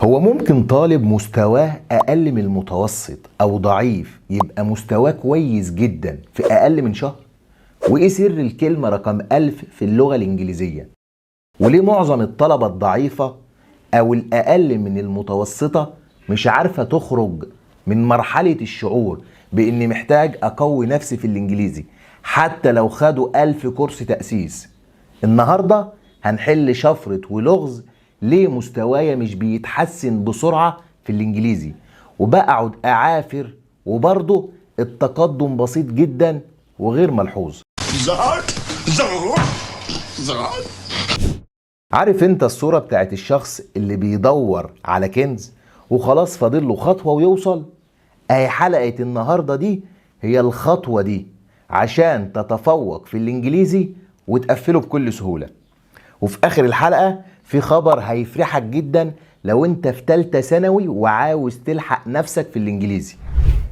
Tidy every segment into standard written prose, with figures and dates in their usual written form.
هو ممكن طالب مستواه أقل من المتوسط أو ضعيف يبقى مستواه كويس جدا في أقل من شهر؟ وإيه سر الكلمة رقم 1000 في اللغة الإنجليزية؟ وليه معظم الطلبة الضعيفة أو الأقل من المتوسطة مش عارفة تخرج من مرحلة الشعور بإني محتاج أقوي نفسي في الإنجليزي حتى لو خدوا 1000 كورس تأسيس؟ النهاردة هنحل شفرة ولغز ليه مستوايا مش بيتحسن بسرعة في الإنجليزي وبقعد أعافر وبرضه التقدم بسيط جدا وغير ملحوظ. زهر. عارف انت الصورة بتاعت الشخص اللي بيدور على كنز وخلاص فاضل له خطوة ويوصل؟ اهي حلقة النهاردة دي هي الخطوة دي عشان تتفوق في الانجليزي وتقفله بكل سهولة. وفي اخر الحلقة في خبر هيفرحك جدا لو انت في تالتة ثانوي وعاوز تلحق نفسك في الانجليزي،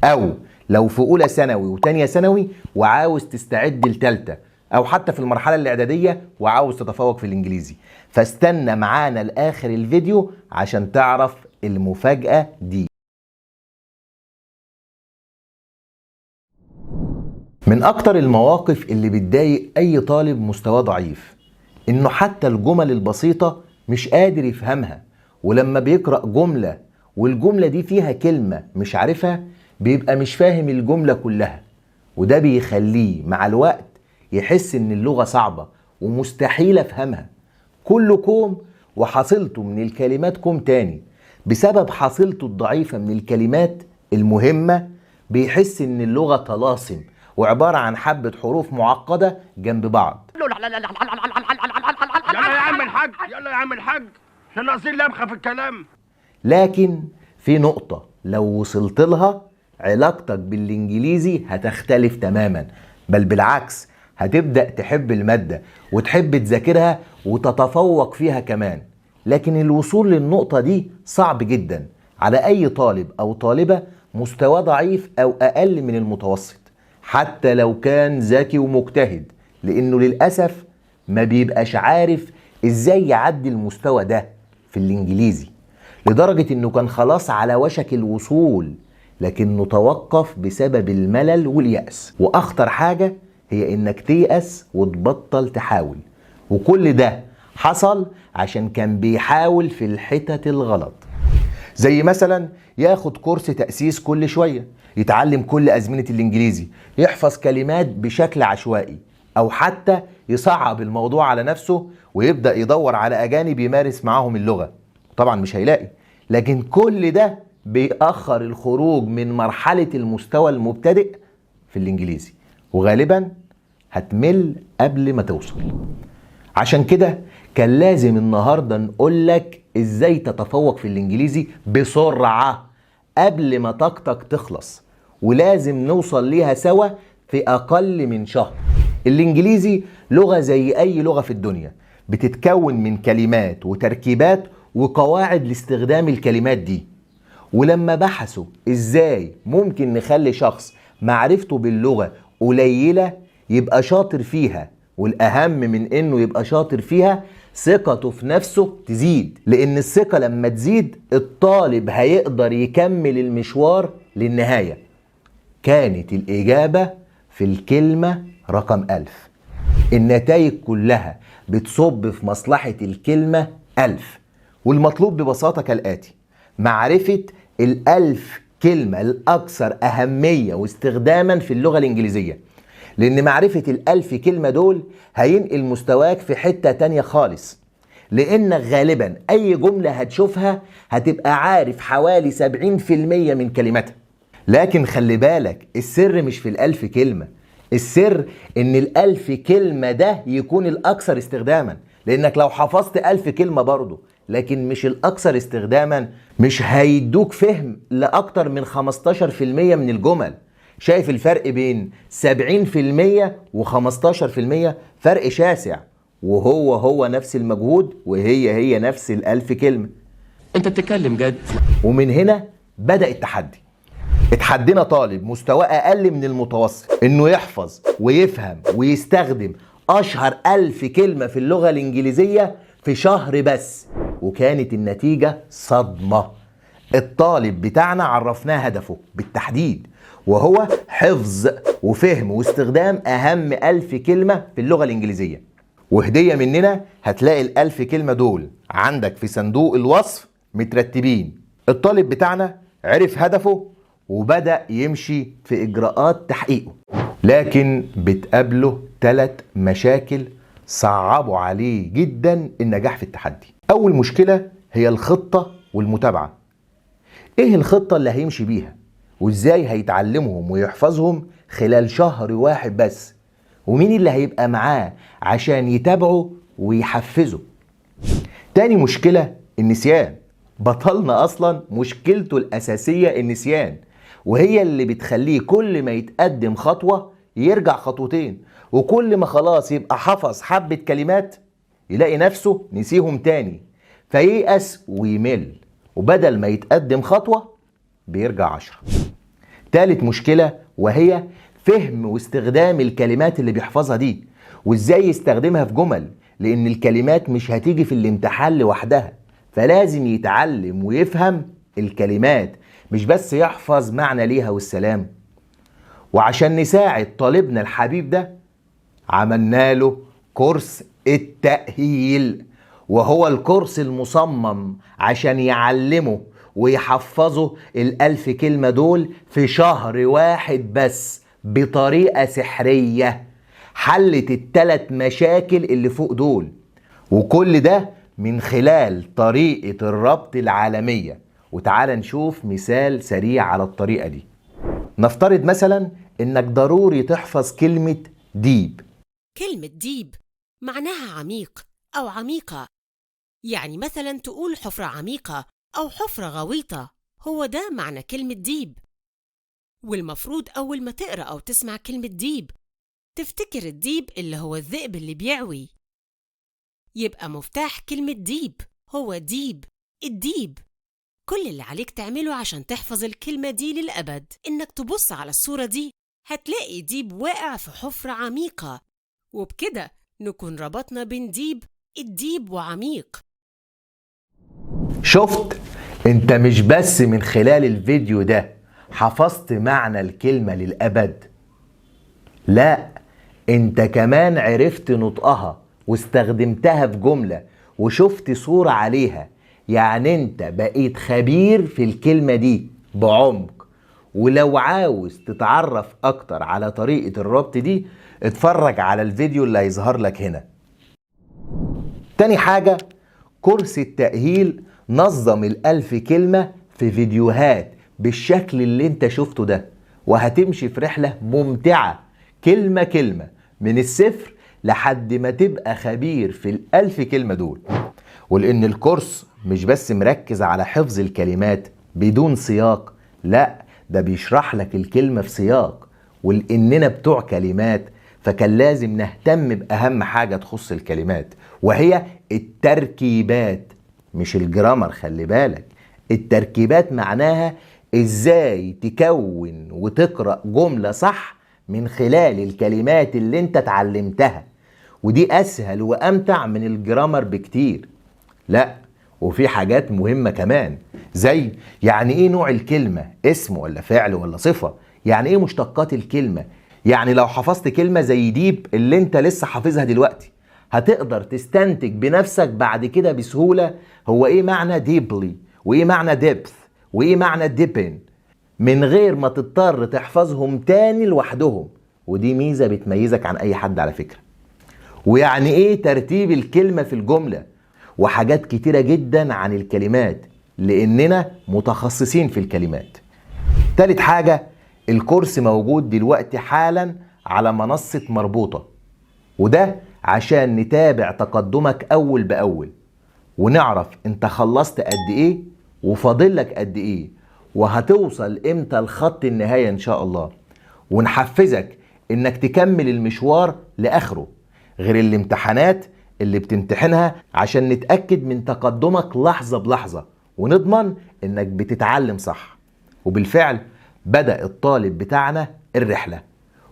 او لو في اولى ثانوي وتانية ثانوي وعاوز تستعد لتالتة، او حتى في المرحلة الاعدادية وعاوز تتفوق في الانجليزي. فاستنى معانا لاخر الفيديو عشان تعرف المفاجأة دي. من اكتر المواقف اللي بتضايق اي طالب مستواه ضعيف انه حتى الجمل البسيطة مش قادر يفهمها، ولما بيقرأ جملة والجملة دي فيها كلمة مش عارفها بيبقى مش فاهم الجملة كلها، وده بيخليه مع الوقت يحس ان اللغة صعبة ومستحيل افهمها. كله كوم وحصيلته من الكلمات كوم تاني. بسبب حصيلته الضعيفة من الكلمات المهمة بيحس ان اللغة طلاسم وعبارة عن حبة حروف معقدة جنب بعض. يلا يا عم الحاج، يلا يا عم الحاج، احنا ناقصين لمخه في الكلام. لكن في نقطة لو وصلت لها علاقتك بالانجليزي هتختلف تماما، بل بالعكس هتبدأ تحب المادة وتحب تذاكرها وتتفوق فيها كمان. لكن الوصول للنقطة دي صعب جدا على أي طالب أو طالبة مستوى ضعيف أو أقل من المتوسط، حتى لو كان ذكي ومجتهد، لأنه للأسف ما بيبقاش عارف إزاي يعدي المستوى ده في الإنجليزي، لدرجة إنه كان خلاص على وشك الوصول لكنه توقف بسبب الملل واليأس. وأخطر حاجة هي إنك تيأس وتبطل تحاول، وكل ده حصل عشان كان بيحاول في الحتت الغلط. زي مثلا ياخد كورس تأسيس كل شوية، يتعلم كل أزمنة الإنجليزي، يحفظ كلمات بشكل عشوائي، أو حتى يصعب الموضوع على نفسه ويبدأ يدور على أجانب يمارس معاهم اللغة. طبعا مش هيلاقي، لكن كل ده بيأخر الخروج من مرحلة المستوى المبتدئ في الإنجليزي، وغالبا هتمل قبل ما توصل. عشان كده كان لازم النهاردة نقولك ازاي تتفوق في الانجليزي بسرعة قبل ما طاقتك تخلص، ولازم نوصل ليها سوا في اقل من شهر. الانجليزي لغة زي اي لغة في الدنيا، بتتكون من كلمات وتركيبات وقواعد لاستخدام الكلمات دي. ولما بحثوا ازاي ممكن نخلي شخص معرفته باللغة قليلة يبقى شاطر فيها، والأهم من إنه يبقى شاطر فيها ثقته في نفسه تزيد، لأن الثقة لما تزيد الطالب هيقدر يكمل المشوار للنهاية. كانت الإجابة في الكلمة رقم 1000. النتائج كلها بتصب في مصلحة الكلمة 1000، والمطلوب ببساطة كالآتي: معرفة 1000 كلمة الأكثر أهمية واستخداما في اللغة الإنجليزية، لأن معرفة 1000 كلمة دول هينقل مستواك في حتة تانية خالص، لأنك غالبا أي جملة هتشوفها هتبقى عارف حوالي 70% من كلماتها. لكن خلي بالك، السر مش في 1000 كلمة، السر إن 1000 كلمة ده يكون الأكثر استخداما، لأنك لو حفظت 1000 كلمة برضو لكن مش الأكثر استخداما مش هيدوك فهم لأكتر من 15% من الجمل. شايف الفرق بين 70% و15%؟ فرق شاسع، وهو نفس المجهود وهي نفس 1000 كلمة. انت بتتكلم جد؟ ومن هنا بدأ التحدي. اتحدينا طالب مستواه أقل من المتوسط إنه يحفظ ويفهم ويستخدم أشهر 1000 كلمة في اللغة الإنجليزية في شهر بس، وكانت النتيجة صدمة. الطالب بتاعنا عرفناه هدفه بالتحديد، وهو حفظ وفهم واستخدام أهم 1000 كلمة في اللغة الإنجليزية. وهدية مننا هتلاقي ال1000 كلمة دول عندك في صندوق الوصف مترتبين. الطالب بتاعنا عرف هدفه وبدأ يمشي في إجراءات تحقيقه، لكن بتقابله 3 مشاكل صعبوا عليه جدا النجاح في التحدي. أول مشكلة هي الخطة والمتابعة. إيه الخطة اللي هيمشي بيها؟ وإزاي هيتعلمهم ويحفظهم خلال شهر واحد بس؟ ومين اللي هيبقى معاه عشان يتابعه ويحفزه؟ تاني مشكلة النسيان. بطلنا أصلا مشكلته الأساسية النسيان، وهي اللي بتخليه كل ما يتقدم خطوة يرجع خطوتين، وكل ما خلاص يبقى حفظ حبة كلمات يلاقي نفسه نسيهم تاني، فييأس ويمل، وبدل ما يتقدم خطوة بيرجع 10. تالت مشكلة وهي فهم واستخدام الكلمات اللي بيحفظها دي، وازاي يستخدمها في جمل، لان الكلمات مش هتيجي في الامتحان لوحدها، فلازم يتعلم ويفهم الكلمات، مش بس يحفظ معنى ليها والسلام. وعشان نساعد طالبنا الحبيب ده عملنا له كورس التأهيل، وهو الكورس المصمم عشان يعلمه ويحفظه ال1000 كلمة دول في شهر واحد بس بطريقة سحرية حلت ال3 مشاكل اللي فوق دول، وكل ده من خلال طريقة الربط العالمية. وتعال نشوف مثال سريع على الطريقة دي. نفترض مثلا انك ضروري تحفظ كلمة ديب. كلمة ديب معناها عميق أو عميقة، يعني مثلا تقول حفرة عميقة أو حفرة غويطة، هو ده معنى كلمة ديب. والمفروض أول ما تقرأ أو تسمع كلمة ديب تفتكر الديب اللي هو الذئب اللي بيعوي، يبقى مفتاح كلمة ديب هو ديب، الديب. كل اللي عليك تعمله عشان تحفظ الكلمة دي للأبد إنك تبص على الصورة دي، هتلاقي ديب واقع في حفرة عميقة، وبكده نكون ربطنا بين ديب الديب وعميق. شفت؟ انت مش بس من خلال الفيديو ده حفظت معنى الكلمة للأبد، لا، انت كمان عرفت نطقها واستخدمتها في جملة وشفت صورة عليها، يعني انت بقيت خبير في الكلمة دي بعمق. ولو عاوز تتعرف اكتر على طريقة الربط دي اتفرج على الفيديو اللي هيظهر لك هنا. تاني حاجة، كورس التأهيل نظم ال1000 كلمة في فيديوهات بالشكل اللي انت شفته ده، وهتمشي في رحلة ممتعة كلمة كلمة من الصفر لحد ما تبقى خبير في ال1000 كلمة دول. ولأن الكورس مش بس مركز على حفظ الكلمات بدون سياق، لا، ده بيشرح لك الكلمة في سياق، ولأننا بتوع كلمات فكان لازم نهتم بأهم حاجة تخص الكلمات، وهي التركيبات، مش الجرامر. خلي بالك، التركيبات معناها ازاي تكون وتقرأ جملة صح من خلال الكلمات اللي انت اتعلمتها، ودي اسهل وامتع من الجرامر بكتير. لا، وفي حاجات مهمة كمان، زي يعني ايه نوع الكلمة، اسم ولا فعل ولا صفة، يعني ايه مشتقات الكلمة. يعني لو حفظت كلمة زي ديب اللي انت لسه حافظها دلوقتي، هتقدر تستنتج بنفسك بعد كده بسهولة هو ايه معنى deeply، وايه معنى depth، وايه معنى deepen، من غير ما تضطر تحفظهم تاني لوحدهم. ودي ميزة بتميزك عن اي حد على فكرة. ويعني ايه ترتيب الكلمة في الجملة، وحاجات كتيرة جدا عن الكلمات لاننا متخصصين في الكلمات. تالت حاجة، الكورس موجود دلوقتي حالا على منصة مربوطة، وده عشان نتابع تقدمك أول بأول، ونعرف انت خلصت قد ايه وفاضلك قد ايه، وهتوصل امتى لخط النهاية ان شاء الله، ونحفزك انك تكمل المشوار لآخره، غير الامتحانات اللي بتمتحنها عشان نتأكد من تقدمك لحظة بلحظة ونضمن انك بتتعلم صح. وبالفعل بدأ الطالب بتاعنا الرحلة،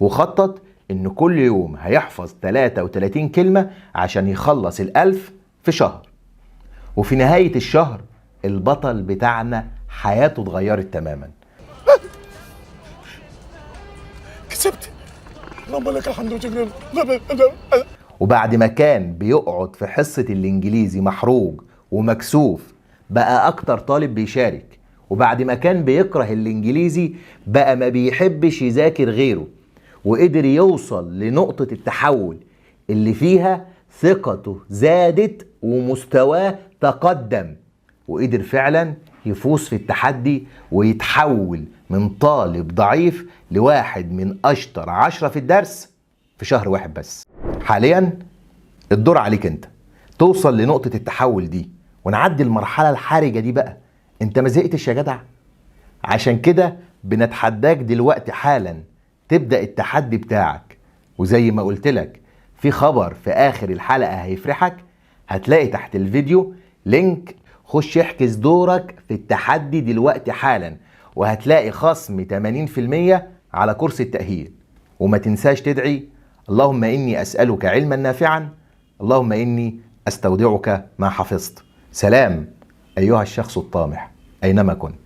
وخطط ان كل يوم هيحفظ 33 كلمة عشان يخلص ال1000 في شهر. وفي نهاية الشهر البطل بتاعنا حياته اتغيرت تماما. كسبت، اللهم لك الحمد والشكر. وبعد ما كان بيقعد في حصة الإنجليزي محروج ومكسوف بقى أكتر طالب بيشارك. وبعد ما كان بيكره الإنجليزي بقى ما بيحبش يذاكر غيره، وقدر يوصل لنقطة التحول اللي فيها ثقته زادت ومستواه تقدم، وقدر فعلا يفوز في التحدي ويتحول من طالب ضعيف لواحد من أشطر 10 في الدرس في شهر واحد بس. حاليا الدور عليك انت توصل لنقطة التحول دي ونعدي المرحلة الحرجة دي بقى. انت ما زهقتش يا جدع؟ عشان كده بنتحداك دلوقتي حالا تبدأ التحدي بتاعك. وزي ما قلت لك في خبر في آخر الحلقة هيفرحك، هتلاقي تحت الفيديو لينك، خش احجز دورك في التحدي دلوقتي حالا، وهتلاقي خصم 80% على كورس التأهيل. وما تنساش تدعي اللهم إني أسألك علما نافعا، اللهم إني أستودعك ما حفظت. سلام أيها الشخص الطامح أينما كنت.